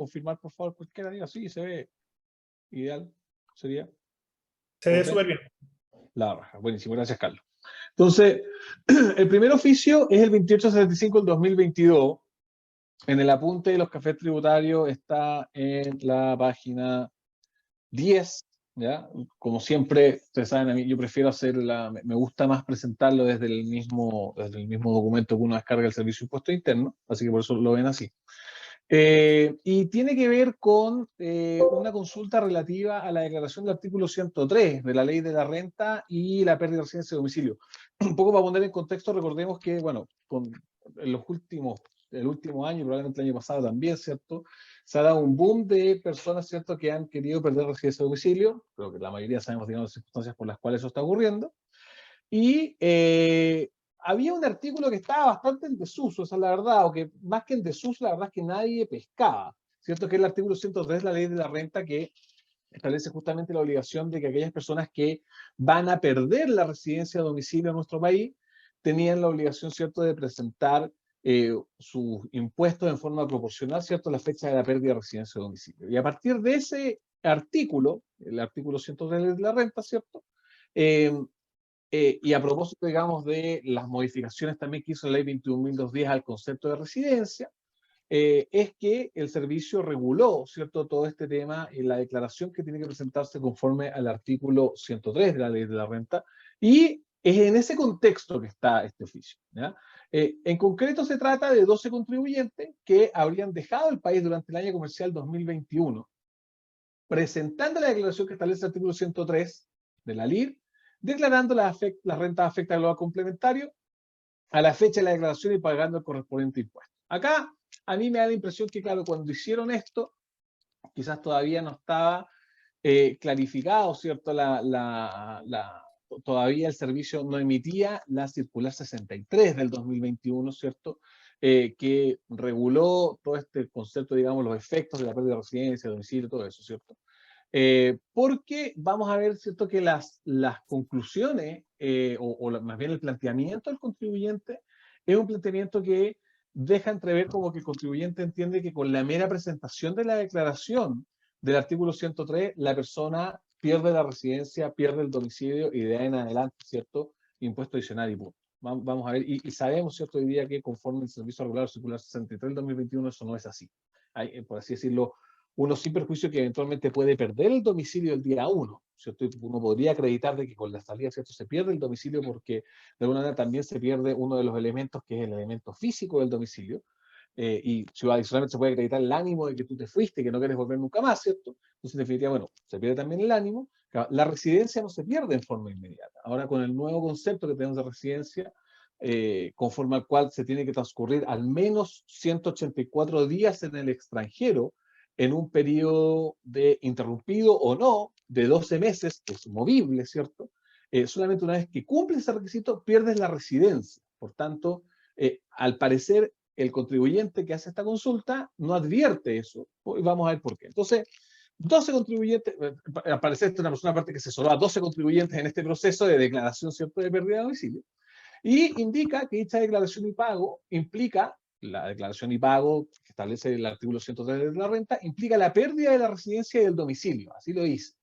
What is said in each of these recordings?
confirmar, por favor, cualquiera diga, sí, se ve ideal, sería. Se ve súper bien. La raja, buenísimo, gracias, Carlos. Entonces, el primer oficio es el 2875 del 2022. En el apunte de los cafés tributarios está en la página 10, ¿ya? Como siempre, ustedes saben, a mí yo prefiero me gusta más presentarlo desde el mismo documento que uno descarga del Servicio de Impuestos Internos, así que por eso lo ven así. Y tiene que ver con una consulta relativa a la declaración del artículo 103 de la Ley de la Renta y la pérdida de residencia de domicilio. Un poco para poner en contexto, recordemos que, bueno, en el último año, probablemente el año pasado también, ¿cierto? Se ha dado un boom de personas, ¿cierto?, que han querido perder residencia de domicilio. Creo que la mayoría sabemos, digamos, las circunstancias por las cuales eso está ocurriendo. Y había un artículo que estaba bastante en desuso, esa es la verdad, o que más que en desuso, la verdad es que nadie pescaba, ¿cierto? Que es el artículo 103 de la Ley de la Renta, que establece justamente la obligación de que aquellas personas que van a perder la residencia de domicilio en nuestro país tenían la obligación, ¿cierto?, de presentar sus impuestos en forma proporcional, ¿cierto?, a la fecha de la pérdida de residencia de domicilio. Y a partir de ese artículo, el artículo 103 de la Renta, ¿cierto?, y a propósito, digamos, de las modificaciones también que hizo la Ley 21.210 al concepto de residencia, es que el servicio reguló, ¿cierto?, todo este tema en la declaración que tiene que presentarse conforme al artículo 103 de la Ley de la Renta, y es en ese contexto que está este oficio, ¿ya? En concreto se trata de 12 contribuyentes que habrían dejado el país durante el año comercial 2021, presentando la declaración que establece el artículo 103 de la LIR, declarando las rentas afectadas al global complementario a la fecha de la declaración y pagando el correspondiente impuesto. Acá, a mí me da la impresión que, claro, cuando hicieron esto, quizás todavía no estaba clarificado, ¿cierto? Todavía el servicio no emitía la circular 63 del 2021, ¿cierto? Que reguló todo este concepto, digamos, los efectos de la pérdida de residencia, de domicilio, todo eso, ¿cierto? Porque vamos a ver, ¿cierto?, que las conclusiones, más bien el planteamiento del contribuyente, es un planteamiento que deja entrever como que el contribuyente entiende que con la mera presentación de la declaración del artículo 103, la persona pierde la residencia, pierde el domicilio y de ahí en adelante, ¿cierto?, impuesto adicional y punto. Vamos a ver, y sabemos, ¿cierto?, hoy día que conforme el Servicio Regular Circular 63 del 2021, eso no es así. Hay, por así decirlo, uno sin perjuicio que eventualmente puede perder el domicilio el día 1, ¿cierto? Uno podría acreditar de que con la salida, ¿cierto?, se pierde el domicilio porque de alguna manera también se pierde uno de los elementos que es el elemento físico del domicilio, y adicionalmente se puede acreditar el ánimo de que tú te fuiste y que no quieres volver nunca más, ¿cierto? Entonces, en definitiva, bueno, se pierde también el ánimo. La residencia no se pierde en forma inmediata. Ahora, con el nuevo concepto que tenemos de residencia, conforme al cual se tiene que transcurrir al menos 184 días en el extranjero, en un periodo de interrumpido o no, de 12 meses, que es movible, ¿cierto? Solamente una vez que cumples ese requisito, pierdes la residencia. Por tanto, al parecer, el contribuyente que hace esta consulta no advierte eso. Vamos a ver por qué. Entonces, 12 contribuyentes, al parecer, esta es una persona aparte que asesoró a 12 contribuyentes en este proceso de declaración, ¿cierto?, de pérdida de domicilio, y indica que dicha declaración y pago implica, la declaración y pago que establece el artículo 103 de la renta, implica la pérdida de la residencia y del domicilio, así lo dice.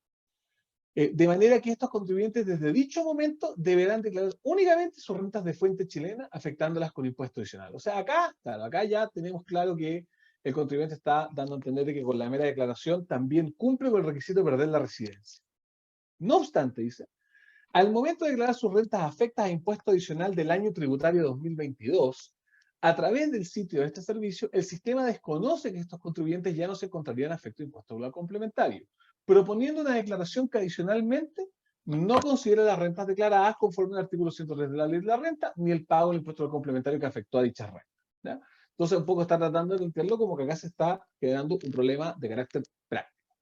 De manera que estos contribuyentes desde dicho momento deberán declarar únicamente sus rentas de fuente chilena, afectándolas con impuesto adicional. O sea, acá, claro, acá ya tenemos claro que el contribuyente está dando a entender que con la mera declaración también cumple con el requisito de perder la residencia. No obstante, dice, al momento de declarar sus rentas afectas a impuesto adicional del año tributario 2022, a través del sitio de este servicio, el sistema desconoce que estos contribuyentes ya no se encontrarían afectos de impuesto global complementario, proponiendo una declaración que adicionalmente no considera las rentas declaradas conforme al artículo 103 de la Ley de la Renta, ni el pago del impuesto complementario que afectó a dichas rentas, ¿ya? Entonces, un poco está tratando de entenderlo como que acá se está generando un problema de carácter práctico.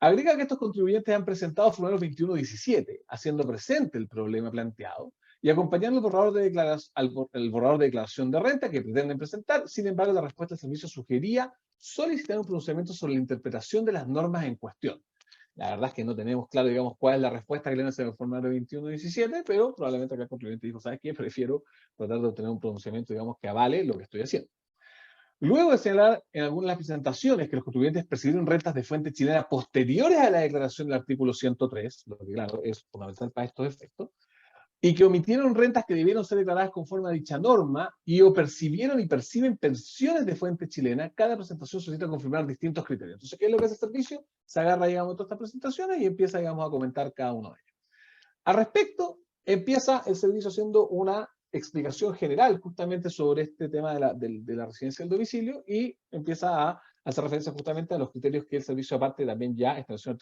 Agrega que estos contribuyentes han presentado formulario 2117, haciendo presente el problema planteado y acompañando el borrador de declaración de renta que pretenden presentar. Sin embargo, la respuesta del servicio sugería solicitar un pronunciamiento sobre la interpretación de las normas en cuestión. La verdad es que no tenemos claro, digamos, cuál es la respuesta que le van a hacer el formulario 2117, pero probablemente acá el contribuyente dijo, ¿sabes qué? Prefiero tratar de obtener un pronunciamiento, digamos, que avale lo que estoy haciendo. Luego de señalar en algunas de las presentaciones que los contribuyentes percibieron rentas de fuente chilena posteriores a la declaración del artículo 103, lo que claro es fundamental para estos efectos, y que omitieron rentas que debieron ser declaradas conforme a dicha norma y o percibieron y perciben pensiones de fuente chilena, cada presentación solicita confirmar distintos criterios. Entonces, ¿qué es lo que hace el servicio? Se agarra, digamos, todas estas presentaciones y empieza, digamos, a comentar cada uno de ellos. Al respecto, empieza el servicio haciendo una explicación general justamente sobre este tema de la residencia del domicilio y empieza a hacer referencia justamente a los criterios que el servicio aparte también ya estableció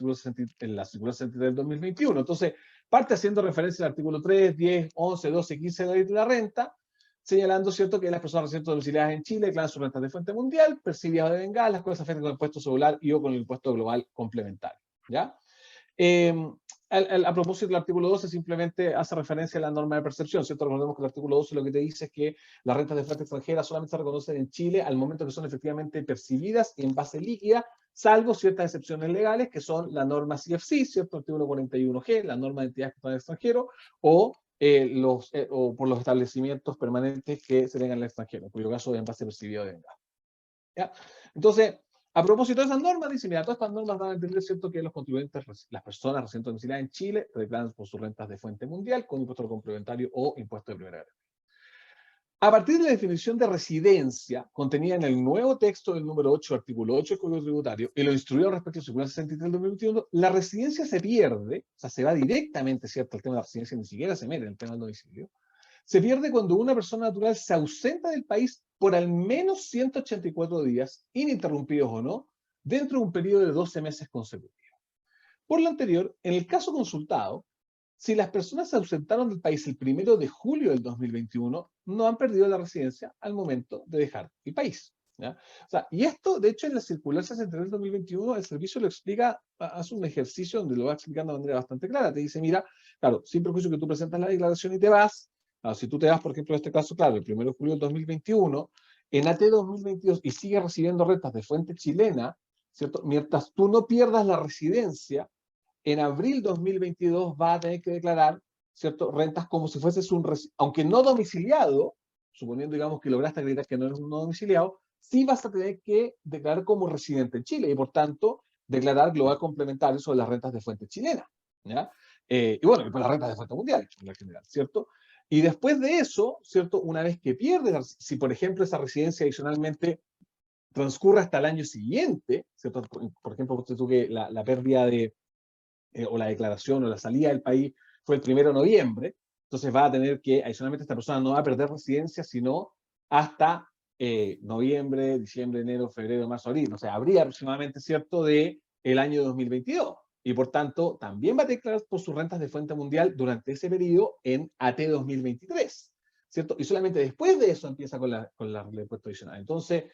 en la circular 63 del 2021. Entonces, parte haciendo referencia al artículo 3, 10, 11, 12, 15 de la ley de la renta, señalando, ¿cierto?, que las personas residentes domiciliadas en Chile declaran sus rentas de fuente mundial, percibidas de Bengal, las cuales se afectan con el impuesto solar y o con el impuesto global complementario, ¿ya? Eh, a propósito del artículo 12, simplemente hace referencia a la norma de percepción, ¿cierto? Recordemos que el artículo 12 lo que te dice es que las rentas de fuente extranjera solamente se reconocen en Chile al momento que son efectivamente percibidas y en base líquida, salvo ciertas excepciones legales, que son la norma CFC, ¿cierto? Artículo 41G, la norma de entidades que están en el extranjero, o, o por los establecimientos permanentes que se tengan en el extranjero, en cuyo caso es en base percibida de venganza. ¿Ya? Entonces, a propósito de esas normas, dice, mira, todas estas normas van a entender, ¿cierto?, que los contribuyentes, las personas residentes domiciliadas en Chile, declaran por sus rentas de fuente mundial con impuesto complementario o impuesto de primera grado. A partir de la definición de residencia contenida en el nuevo texto del número 8, artículo 8 del Código Tributario, y lo instruido respecto al circular 63 del 2021, la residencia se pierde, o sea, se va directamente, ¿cierto?, al tema de la residencia, ni siquiera se mete en el tema del domicilio, se pierde cuando una persona natural se ausenta del país por al menos 184 días, ininterrumpidos o no, dentro de un periodo de 12 meses consecutivos. Por lo anterior, en el caso consultado, si las personas se ausentaron del país el 1 de julio del 2021, no han perdido la residencia al momento de dejar el país, ¿ya? O sea, y esto, de hecho, en la circular 63 del 2021, el servicio lo explica, hace un ejercicio donde lo va explicando de manera bastante clara. Te dice, mira, claro, sin perjuicio que tú presentas la declaración y te vas, si tú te vas, por ejemplo, en este caso, claro, el 1 de julio del 2021, en AT 2022 y sigues recibiendo rentas de fuente chilena, ¿cierto? Mientras tú no pierdas la residencia, en abril 2022 va a tener que declarar, ¿cierto?, rentas como si fueses aunque no domiciliado, suponiendo, digamos, que lograste acreditar que no eres un no domiciliado, sí vas a tener que declarar como residente en Chile y, por tanto, declarar global complementario sobre las rentas de fuente chilena, ¿ya? Y bueno, y por las rentas de fuente mundial, en general, ¿cierto? Y después de eso, ¿cierto?, una vez que pierdes, si por ejemplo esa residencia adicionalmente transcurre hasta el año siguiente, ¿cierto? Por ejemplo, tú que la pérdida de o la declaración o la salida del país fue el 1 de noviembre, entonces va a tener que, adicionalmente, esta persona no va a perder residencia, sino hasta noviembre, diciembre, enero, febrero, marzo, abril. O sea, habría aproximadamente, ¿cierto?, de el año 2022. Y por tanto, también va a declarar por sus rentas de fuente mundial durante ese periodo en AT 2023, ¿cierto? Y solamente después de eso empieza con la regla de impuesto adicional. Entonces,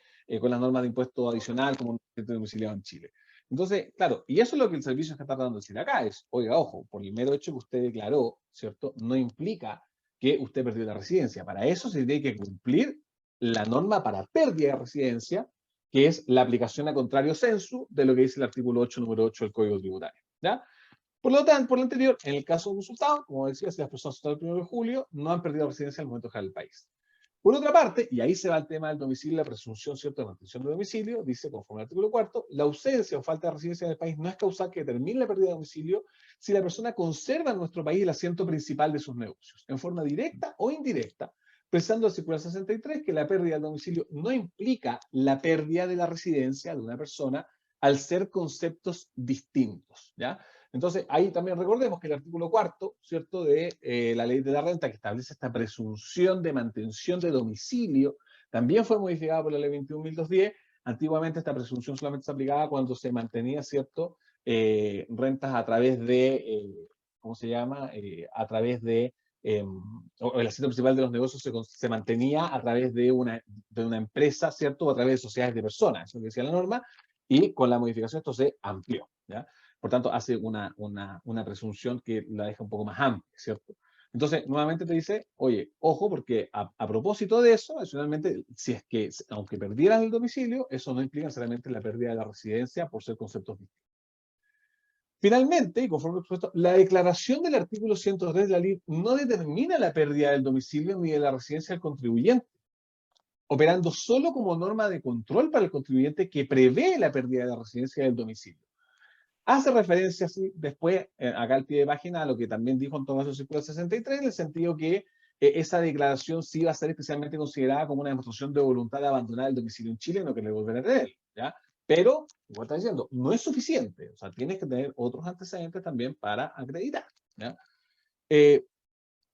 con las normas de impuesto adicional como domiciliado en Chile. Entonces, claro, y eso es lo que el servicio está tratando de decir acá, es, oiga, ojo, por el mero hecho que usted declaró, ¿cierto?, no implica que usted perdió la residencia. Para eso se tiene que cumplir la norma para pérdida de residencia, que es la aplicación a contrario censu de lo que dice el artículo 8, número 8 del Código Tributario, ¿ya? Por lo tanto, por lo anterior, en el caso de consultado, como decía, si las personas hasta el 1 de julio no han perdido residencia al momento de dejar el país. Por otra parte, y ahí se va el tema del domicilio, la presunción, ¿cierto?, de mantención de domicilio, dice, conforme al artículo 4, la ausencia o falta de residencia en el país no es causal que determine la pérdida de domicilio si la persona conserva en nuestro país el asiento principal de sus negocios, en forma directa o indirecta, pensando en la circular 63 que la pérdida del domicilio no implica la pérdida de la residencia de una persona al ser conceptos distintos, ¿ya? Entonces, ahí también recordemos que el artículo 4, ¿cierto?, de la ley de la renta, que establece esta presunción de mantención de domicilio, también fue modificada por la ley 21.210. Antiguamente esta presunción solamente se aplicaba cuando se mantenía, ¿cierto?, rentas a través de, ¿cómo se llama?, a través de, o el asiento principal de los negocios se mantenía a través de una empresa, ¿cierto?, o a través de sociedades de personas, eso es lo que decía la norma, y con la modificación esto se amplió, ¿ya? Por tanto, hace una presunción que la deja un poco más amplia, ¿cierto? Entonces, nuevamente te dice, oye, ojo, porque a propósito de eso, adicionalmente, si es que, aunque perdieras el domicilio, eso no implica necesariamente la pérdida de la residencia por ser conceptos distintos. Finalmente, y conforme expuesto, la declaración del artículo 103 de la ley no determina la pérdida del domicilio ni de la residencia del contribuyente, operando solo como norma de control para el contribuyente que prevé la pérdida de la residencia del domicilio. Hace referencia, así, después, acá al pie de página, a lo que también dijo en todo caso el Circular 63, en el sentido que esa declaración sí va a ser especialmente considerada como una demostración de voluntad de abandonar el domicilio en Chile, no que le volver a tener, ¿ya? Pero, igual está diciendo, no es suficiente, o sea, tienes que tener otros antecedentes también para acreditar, ¿ya?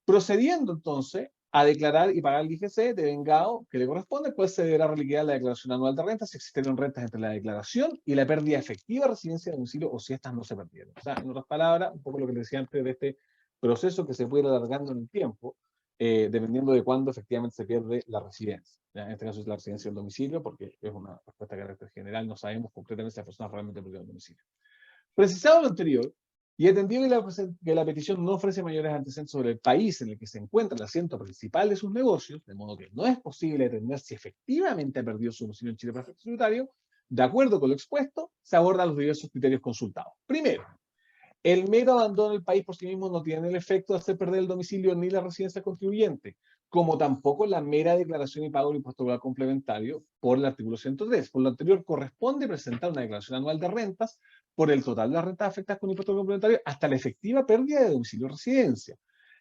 Procediendo entonces a declarar y pagar el IGC de vengado que le corresponde, pues se deberá reliquidar la declaración anual de rentas si existen rentas entre la declaración y la pérdida efectiva de residencia de domicilio o si estas no se perdieron. O sea, en otras palabras, un poco lo que le decía antes de este proceso que se puede ir alargando en el tiempo, dependiendo de cuándo efectivamente se pierde la residencia. ¿Ya? En este caso es la residencia del domicilio, porque es una respuesta de carácter general, no sabemos concretamente si la persona realmente perdió el domicilio. Precisado lo anterior, y atendido que la petición no ofrece mayores antecedentes sobre el país en el que se encuentra el asiento principal de sus negocios, de modo que no es posible determinar si efectivamente ha perdido su domicilio en Chile para efectos tributarios, de acuerdo con lo expuesto, se abordan los diversos criterios consultados. Primero, el mero abandono del país por sí mismo no tiene el efecto de hacer perder el domicilio ni la residencia del contribuyente, como tampoco la mera declaración y pago del impuesto global complementario por el artículo 103. Por lo anterior, corresponde presentar una declaración anual de rentas por el total de las rentas afectadas con impuesto complementario hasta la efectiva pérdida de domicilio o residencia.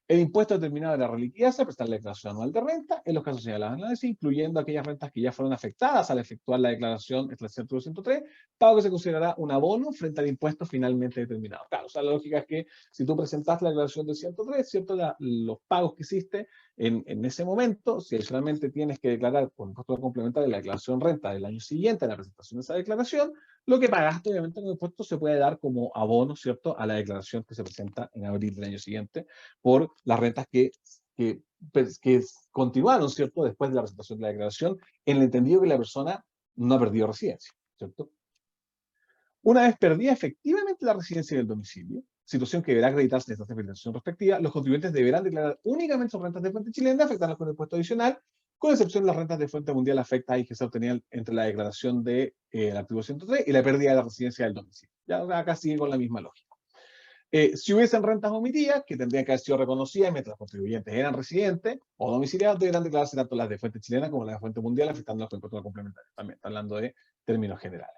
El impuesto determinado de la reliquia se presenta en la declaración anual de renta en los casos señalados en el análisis, incluyendo aquellas rentas que ya fueron afectadas al efectuar la declaración establecida en el 103, pago que se considerará un abono frente al impuesto finalmente determinado. Claro, o sea, la lógica es que si tú presentaste la declaración del 103, ¿cierto? Los pagos que hiciste en ese momento, si adicionalmente tienes que declarar por impuesto complementario la declaración renta del año siguiente a la presentación de esa declaración, lo que pagaste obviamente con el impuesto se puede dar como abono, ¿cierto?, a la declaración que se presenta en abril del año siguiente por las rentas que continuaron, ¿cierto?, después de la presentación de la declaración, en el entendido que la persona no ha perdido residencia, ¿cierto? Una vez perdida efectivamente la residencia del domicilio, situación que deberá acreditarse en esta declaración respectiva, los contribuyentes deberán declarar únicamente sus rentas de fuente chilena afectadas con el impuesto adicional, con excepción de las rentas de fuente mundial afectadas y que se obtenían entre la declaración del artículo 103 y la pérdida de la residencia del domicilio. Ya acá sigue con la misma lógica. Si hubiesen rentas omitidas, que tendrían que haber sido reconocidas mientras los contribuyentes eran residentes o domiciliados, deberán declararse tanto las de fuente chilena como las de fuente mundial, afectando los impuestos complementarios. También está hablando de términos generales.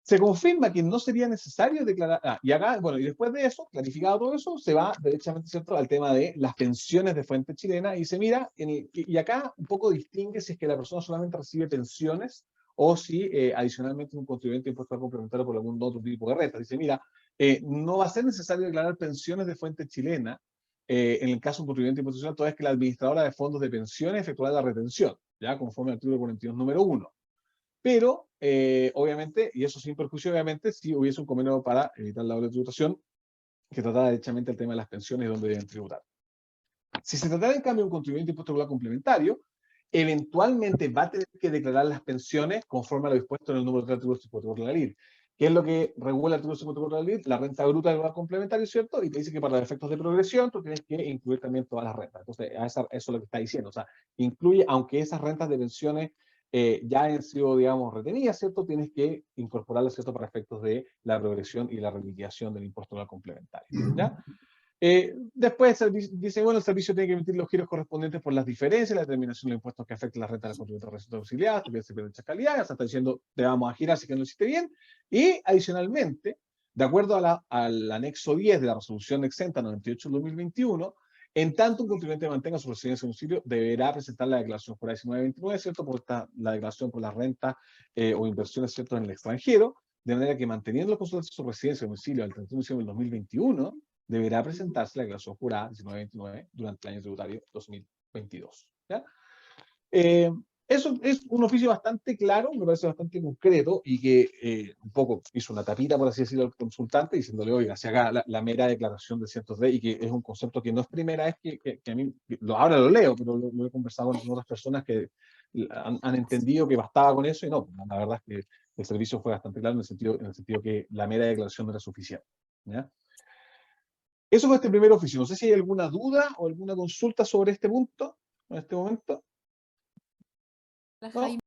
Se confirma que no sería necesario declarar, y acá, bueno, y después de eso, clarificado todo eso, se va derechamente, ¿cierto?, al tema de las pensiones de fuente chilena y se mira, y acá un poco distingue si es que la persona solamente recibe pensiones o si adicionalmente es un contribuyente de impuesto complementario por algún otro tipo de renta. Dice, mira, no va a ser necesario declarar pensiones de fuente chilena en el caso de un contribuyente de impuesto social, toda vez que la administradora de fondos de pensiones efectuará la retención, ya conforme al artículo 42, número 1. Pero, obviamente, y eso sin perjuicio, obviamente, si hubiese un convenio para evitar la doble tributación, que tratara derechamente el tema de las pensiones y dónde deben tributar. Si se tratara, en cambio, de un contribuyente de impuesto regular complementario, eventualmente va a tener que declarar las pensiones conforme a lo dispuesto en el número 3 del artículo 54 de la LIR. ¿Qué es lo que regula el artículo 54 de la LIR? La renta bruta del regular complementario, ¿cierto? Y te dice que para los efectos de progresión tú tienes que incluir también todas las rentas. Entonces, eso es lo que está diciendo. O sea, incluye, aunque esas rentas de pensiones ya han sido, digamos, retenidas, ¿cierto? Tienes que incorporarlas, ¿cierto?, para efectos de la progresión y la reliquidación del impuesto al complementario, ¿ya? Después dice, bueno, el servicio tiene que emitir los giros correspondientes por las diferencias, la determinación de los impuestos que afectan la renta de los contribuyentes residentes auxiliados, también se pierde calidad, se está diciendo, te vamos a girar si que no lo hiciste bien, y adicionalmente, de acuerdo al anexo 10 de la resolución exenta 98 del 2021, en tanto un contribuyente mantenga su residencia en domicilio, deberá presentar la declaración jurada 1929, ¿cierto?, por la declaración por las rentas o inversiones, ¿cierto?, en el extranjero, de manera que manteniendo con su residencia en domicilio al 31 de diciembre del 2021, deberá presentarse la declaración jurada 1929 durante el año tributario 2022. ¿Ya? Eso es un oficio bastante claro, me parece bastante concreto y que un poco hizo una tapita, por así decirlo, al consultante diciéndole, oiga, se haga la mera declaración de ciertos de y que es un concepto que no es primera vez que a mí, ahora lo leo, pero lo he conversado con otras personas que han entendido que bastaba con eso y no, la verdad es que el servicio fue bastante claro en el sentido que la mera declaración no era suficiente. ¿Ya? Eso fue este primer oficio. No sé si hay alguna duda o alguna consulta sobre este punto en este momento. ¿No?